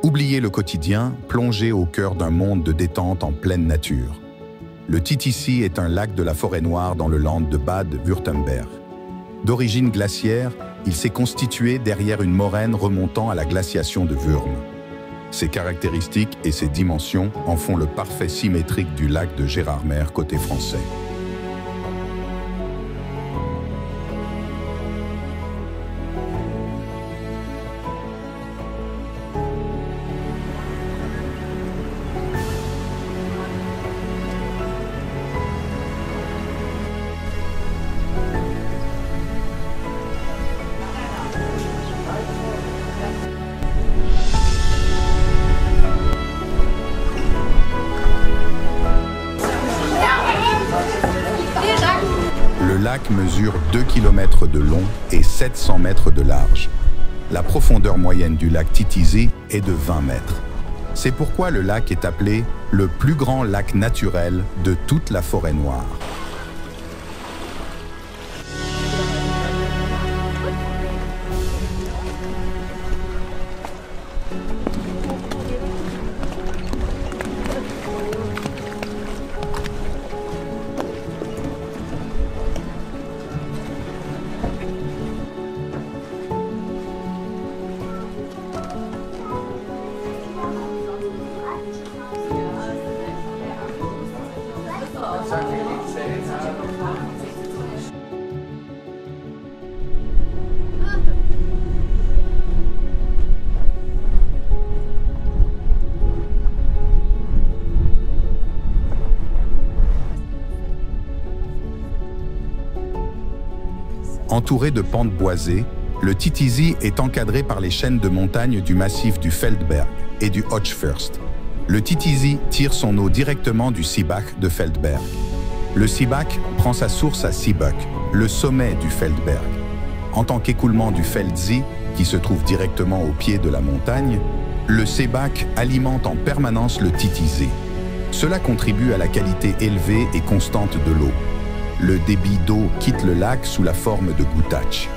Oubliez le quotidien, plongez au cœur d'un monde de détente en pleine nature. Le Titisee est un lac de la Forêt-Noire dans le land de Bade-Württemberg. D'origine glaciaire, il s'est constitué derrière une moraine remontant à la glaciation de Würm. Ses caractéristiques et ses dimensions en font le parfait symétrique du lac de Gérardmer côté français. Le lac mesure 2 km de long et 700 mètres de large. La profondeur moyenne du lac Titisee est de 20 mètres. C'est pourquoi le lac est appelé le plus grand lac naturel de toute la Forêt-Noire. Entouré de pentes boisées, le Titisee est encadré par les chaînes de montagnes du massif du Feldberg et du Hochfürst. Le Titisee tire son eau directement du Seebach de Feldberg. Le Seebach prend sa source à Seebuck, le sommet du Feldberg. En tant qu'écoulement du Feldsee, qui se trouve directement au pied de la montagne, le Seebach alimente en permanence le Titisee. Cela contribue à la qualité élevée et constante de l'eau. Le débit d'eau quitte le lac sous la forme de gouttaches.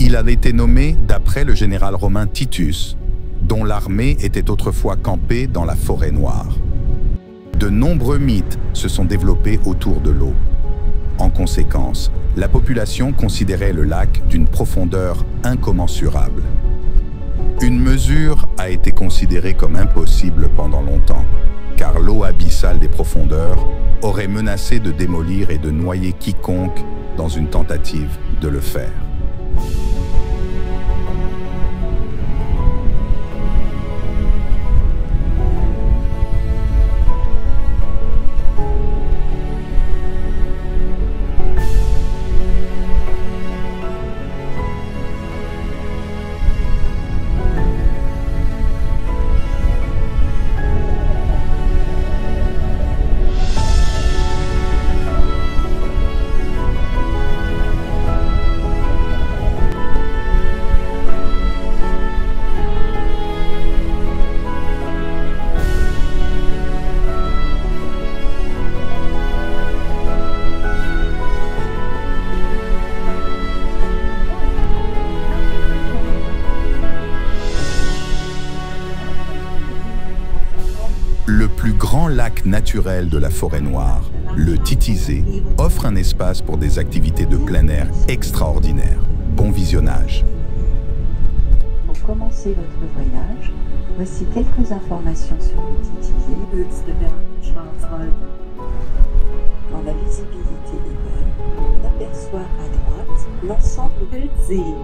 Il a été nommé d'après le général romain Titus, dont l'armée était autrefois campée dans la Forêt-Noire. De nombreux mythes se sont développés autour de l'eau. En conséquence, la population considérait le lac d'une profondeur incommensurable. Une mesure a été considérée comme impossible pendant longtemps, car l'eau abyssale des profondeurs aurait menacé de démolir et de noyer quiconque dans une tentative de le faire. Le plus grand lac naturel de la Forêt-Noire, le Titisee, offre un espace pour des activités de plein air extraordinaires. Bon visionnage. Pour commencer votre voyage, voici quelques informations sur le Titisee. dans la visibilité libre, on aperçoit à droite l'ensemble Feldsee.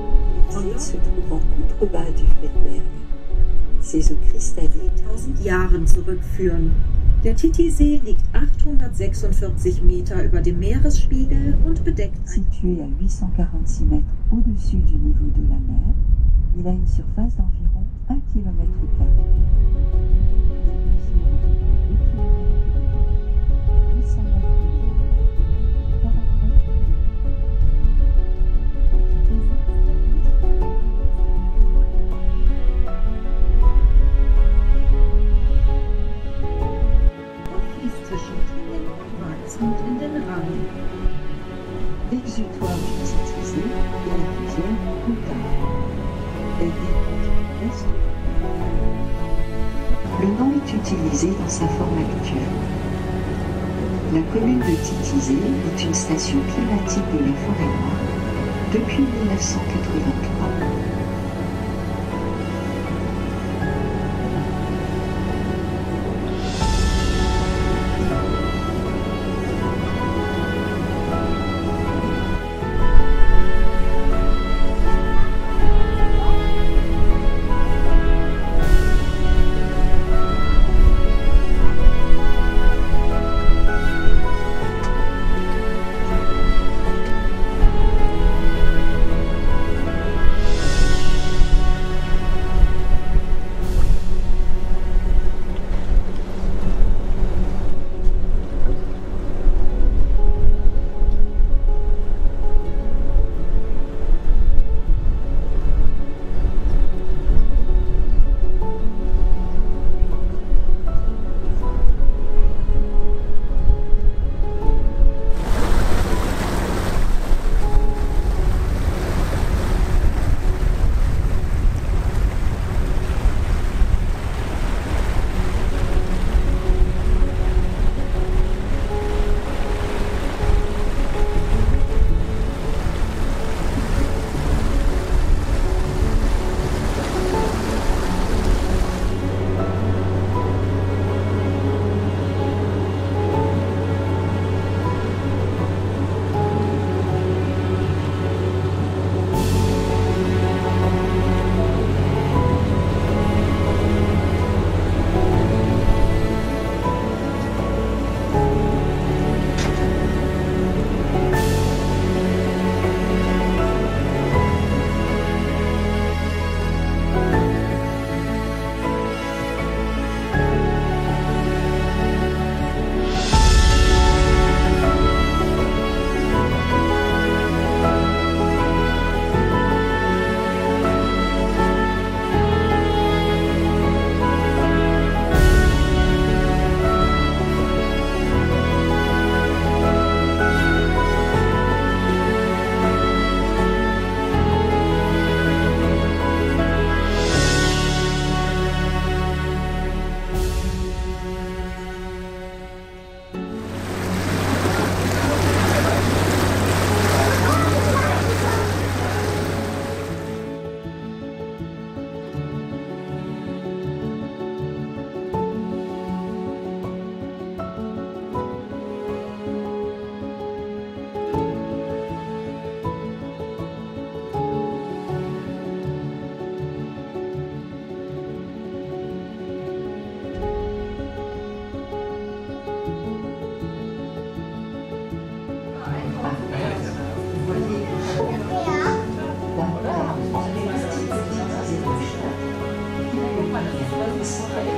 Feldberg se trouve en contrebas du Feldberg. Ses eaux cristallines 1000 Jahren zurückführen. Der Titisee liegt 846 Meter über dem Meeresspiegel und bedeckt situé à 846 mètres au-dessus du niveau de la mer. Il a une surface d'environ 1 km². zwischen Tübingen und Waldshut in den Rhein. L'exutoire du Titisee est la rivière Kouta. Elle débute l'est. Le nom est utilisé dans sa forme actuelle. La commune de Titisee est une station climatique de la forêt noire depuis 1983.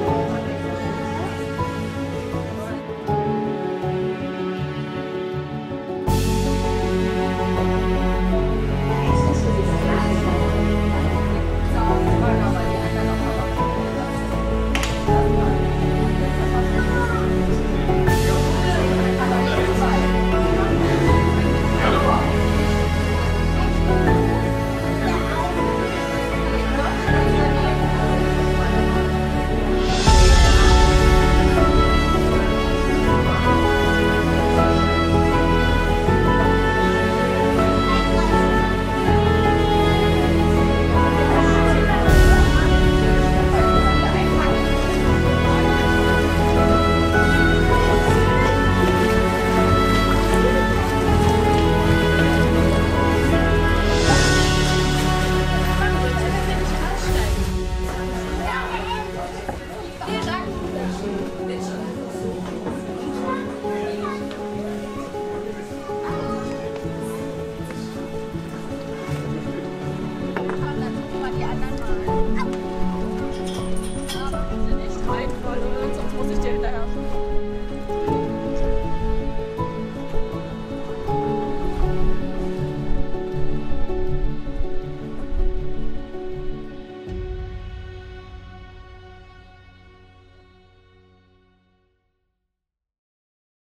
Ja.